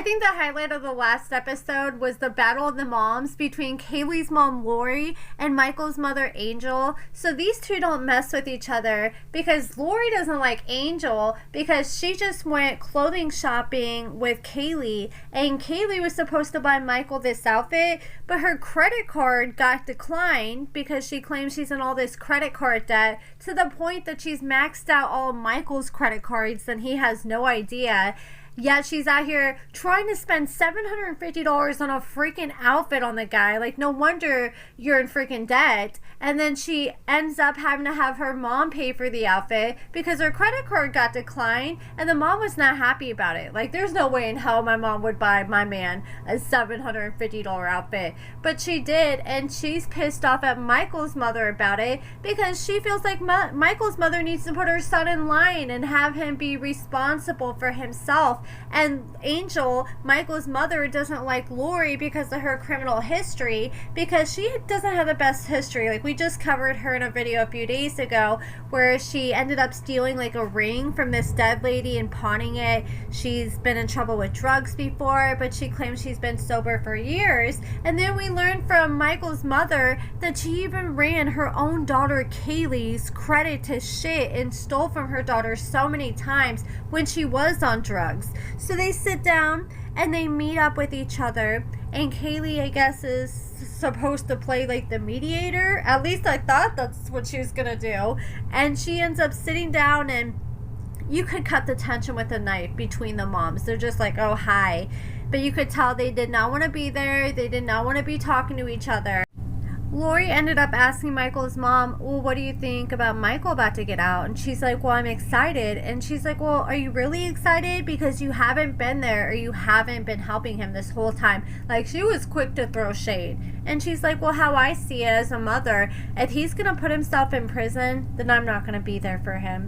I think the highlight of the last episode was the battle of the moms between Kaleigh's mom Lori and Michael's mother Angel. So these two don't mess with each other because Lori doesn't like Angel because she just went clothing shopping with Kaleigh, and Kaleigh was supposed to buy Michael this outfit, but her credit card got declined because she claims she's in all this credit card debt to the point that she's maxed out all Michael's credit cards and he has no idea. Yet she's out here trying to spend $750 on a freaking outfit on the guy. Like, no wonder you're in freaking debt. And then she ends up having to have her mom pay for the outfit because her credit card got declined and the mom was not happy about it. Like, there's no way in hell my mom would buy my man a $750 outfit. But she did, and she's pissed off at Michael's mother about it because she feels like Michael's mother needs to put her son in line and have him be responsible for himself. And Angel, Michael's mother, doesn't like Lori because of her criminal history, because she doesn't have the best history. Like, we just covered her in a video a few days ago where she ended up stealing like a ring from this dead lady and pawning it. She's been in trouble with drugs before, but she claims she's been sober for years. And then we learned from Michael's mother that she even ran her own daughter Kaleigh's credit to shit and stole from her daughter so many times when she was on drugs. So they sit down and they meet up with each other, and Kaleigh, I guess, is supposed to play like the mediator. At least I thought that's what she was gonna do. And she ends up sitting down, and you could cut the tension with a knife between the moms. They're just like, oh, hi. But you could tell they did not want to be there. They did not want to be talking to each other. Lori ended up asking Michael's mom, well, what do you think about Michael about to get out? And she's like, well, I'm excited. And she's like, well, are you really excited? Because you haven't been there, or you haven't been helping him this whole time. Like, she was quick to throw shade. And she's like, well, how I see it as a mother, if he's going to put himself in prison, then I'm not going to be there for him.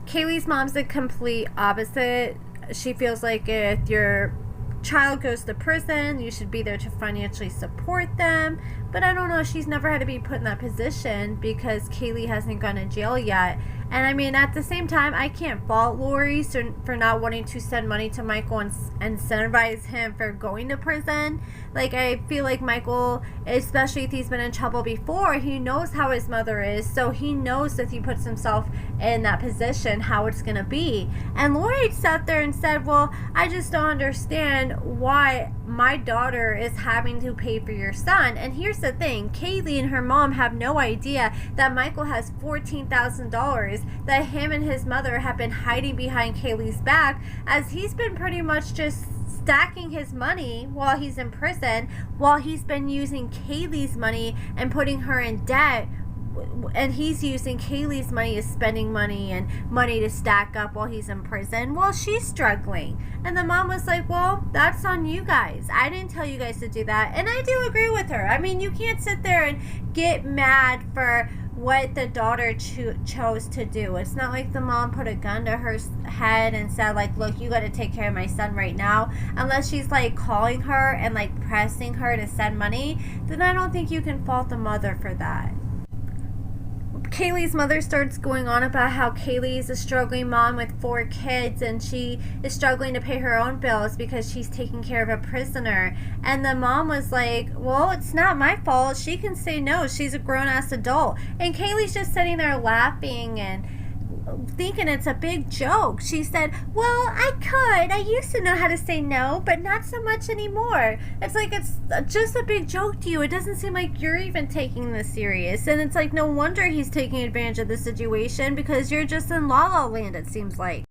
Kaleigh's mom's the complete opposite. She feels like if your child goes to prison, you should be there to financially support them. But I don't know, she's never had to be put in that position because Kaleigh hasn't gone to jail yet. And I mean, at the same time, I can't fault Lori for not wanting to send money to Michael and incentivize him for going to prison. Like, I feel like Michael, especially if he's been in trouble before, he knows how his mother is, so he knows if he puts himself in that position how it's gonna be. And Lori sat there and said, well, I just don't understand why my daughter is having to pay for your son. And here's the thing, Kaleigh and her mom have no idea that Michael has $14,000 that him and his mother have been hiding behind Kaleigh's back, as he's been pretty much just stacking his money while he's in prison, while he's been using Kaleigh's money and putting her in debt. And he's using Kaleigh's money as spending money and money to stack up while he's in prison while she's struggling. And the mom was like, well, that's on you guys. I didn't tell you guys to do that. And I do agree with her. I mean, you can't sit there and get mad for what the daughter chose to do. It's not like the mom put a gun to her head and said, like, look, you got to take care of my son right now. Unless she's like calling her and like pressing her to send money, then I don't think you can fault the mother for that. Kaleigh's mother starts going on about how Kaleigh is a struggling mom with 4 kids, and she is struggling to pay her own bills because she's taking care of a prisoner. And the mom was like, well, it's not my fault. She can say no. She's a grown-ass adult. And Kaleigh's just sitting there laughing and thinking it's a big joke. She said, well, I used to know how to say no, but not so much anymore. It's like, it's just a big joke to you. It doesn't seem like you're even taking this serious. And it's like, no wonder he's taking advantage of the situation, because you're just in La La Land, it seems like.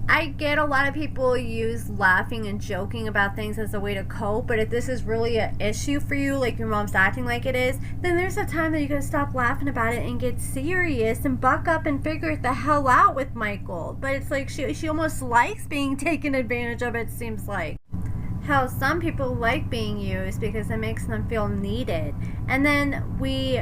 I get a lot of people use laughing and joking about things as a way to cope, but if this is really an issue for you, like your mom's acting like it is, then there's a time that you gotta stop laughing about it and get serious and buck up and figure it the hell out with Michael. But it's like she almost likes being taken advantage of, it seems like. Hell, some people like being used because it makes them feel needed. And then we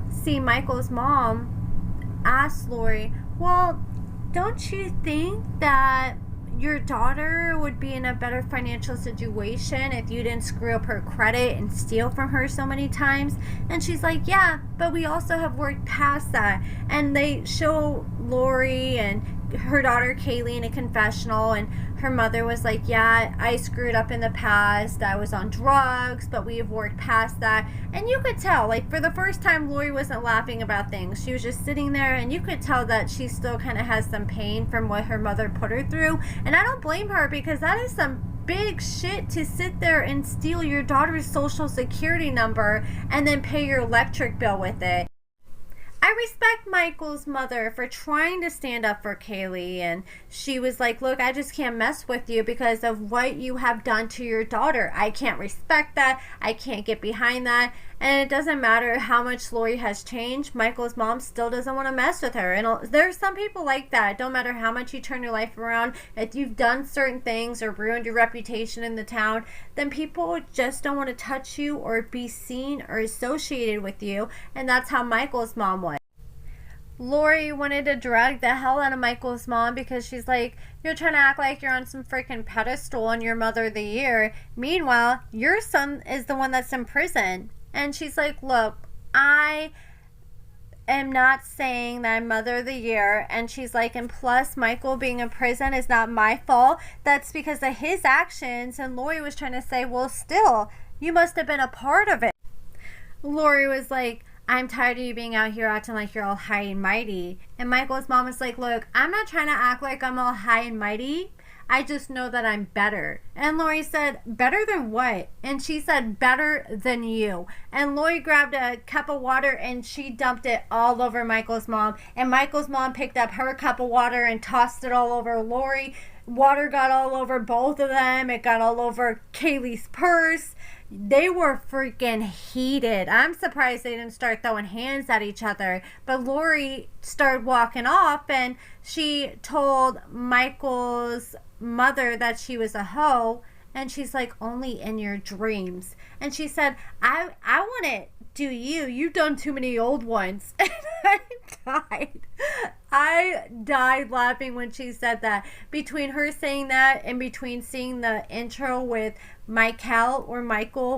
see Michael's mom ask Lori, well, don't you think that your daughter would be in a better financial situation if you didn't screw up her credit and steal from her so many times? And she's like, yeah, but we also have worked past that. And they show Lori and her daughter Kaleigh in a confessional, and her mother was like, yeah, I screwed up in the past. I was on drugs, but we have worked past that. And you could tell, like, for the first time, Lori wasn't laughing about things. She was just sitting there, and you could tell that she still kind of has some pain from what her mother put her through. And I don't blame her, because that is some big shit to sit there and steal your daughter's social security number and then pay your electric bill with it. I respect Michael's mother for trying to stand up for Kaleigh, and she was like, look, I just can't mess with you because of what you have done to your daughter. I can't respect that. I can't get behind that. And it doesn't matter how much Lori has changed. Michael's mom still doesn't want to mess with her. And there's some people like that. It don't matter how much you turn your life around. If you've done certain things or ruined your reputation in the town, then people just don't want to touch you or be seen or associated with you. And that's how Michael's mom was. Lori wanted to drag the hell out of Michael's mom because she's like, you're trying to act like you're on some freaking pedestal and you're Mother of the Year. Meanwhile, your son is the one that's in prison. And she's like, look, I am not saying that I'm Mother of the Year. And she's like, and plus Michael being in prison is not my fault. That's because of his actions. And Lori was trying to say, well, still, you must have been a part of it. Lori was like, I'm tired of you being out here acting like you're all high and mighty. And Michael's mom was like, look, I'm not trying to act like I'm all high and mighty. I just know that I'm better. And Lori said, better than what? And she said, better than you. And Lori grabbed a cup of water and she dumped it all over Michael's mom. And Michael's mom picked up her cup of water and tossed it all over Lori. Water got all over both of them. It got all over Kaleigh's purse. They were freaking heated. I'm surprised they didn't start throwing hands at each other. But Lori started walking off and she told Michael's mother that she was a hoe. And she's like, only in your dreams. And she said, I want it. Do you? You've done too many old ones. And I died. I died laughing when she said that. Between her saying that and between seeing the intro with Michael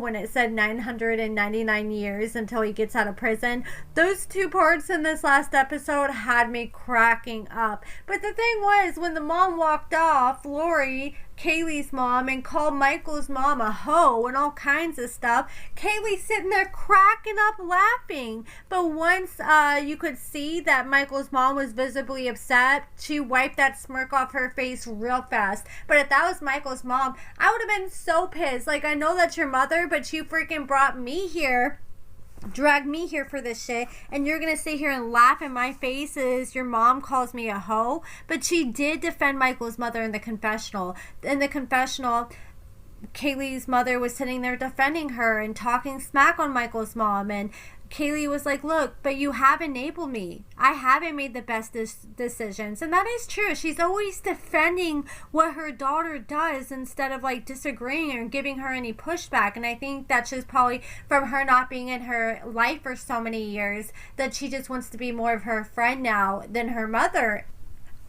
when it said 999 years until he gets out of prison, those two parts in this last episode had me cracking up. But the thing was, when the mom walked off, Lori, Kaleigh's mom, and called Michael's mom a hoe and all kinds of stuff, Kaleigh's sitting there cracking up laughing. But once you could see that Michael's mom was visibly upset, she wiped that smirk off her face real fast. But if that was Michael's mom, I would have been so pissed. Like, I know that's your mother, but you freaking brought me here, dragged me here for this shit, and you're gonna sit here and laugh in my face as your mom calls me a hoe. But she did defend Michael's mother in the confessional. In the confessional, Kaleigh's mother was sitting there defending her and talking smack on Michael's mom, and Kaleigh was like, look, but you have enabled me. I haven't made the best decisions. And that is true. She's always defending what her daughter does instead of like disagreeing or giving her any pushback. And I think that's just probably from her not being in her life for so many years, that she just wants to be more of her friend now than her mother.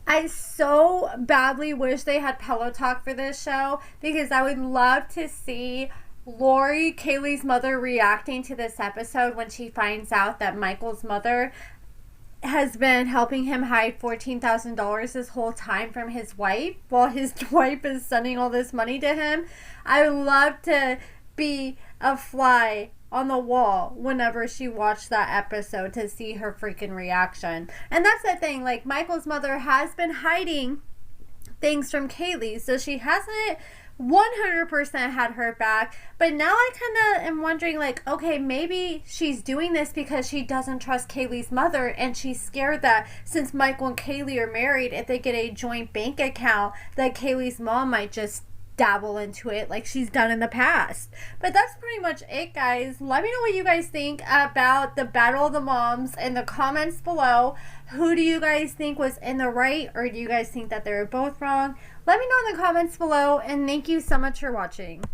I so badly wish they had Pillow Talk for this show, because I would love to see Lori, Kaleigh's mother, reacting to this episode when she finds out that Michael's mother has been helping him hide $14,000 this whole time from his wife, while his wife is sending all this money to him. I would love to be a fly on the wall whenever she watched that episode to see her freaking reaction. And that's the thing, like, Michael's mother has been hiding things from Kaleigh, so she hasn't 100% had her back. But now I kind of am wondering, like, okay, maybe she's doing this because she doesn't trust Kaleigh's mother, and she's scared that since Michael and Kaleigh are married, if they get a joint bank account, that Kaleigh's mom might just dabble into it like she's done in the past. But that's pretty much it, guys. Let me know what you guys think about the Battle of the Moms in the comments below. Who do you guys think was in the right, or do you guys think that they were both wrong? Let me know in the comments below, and thank you so much for watching.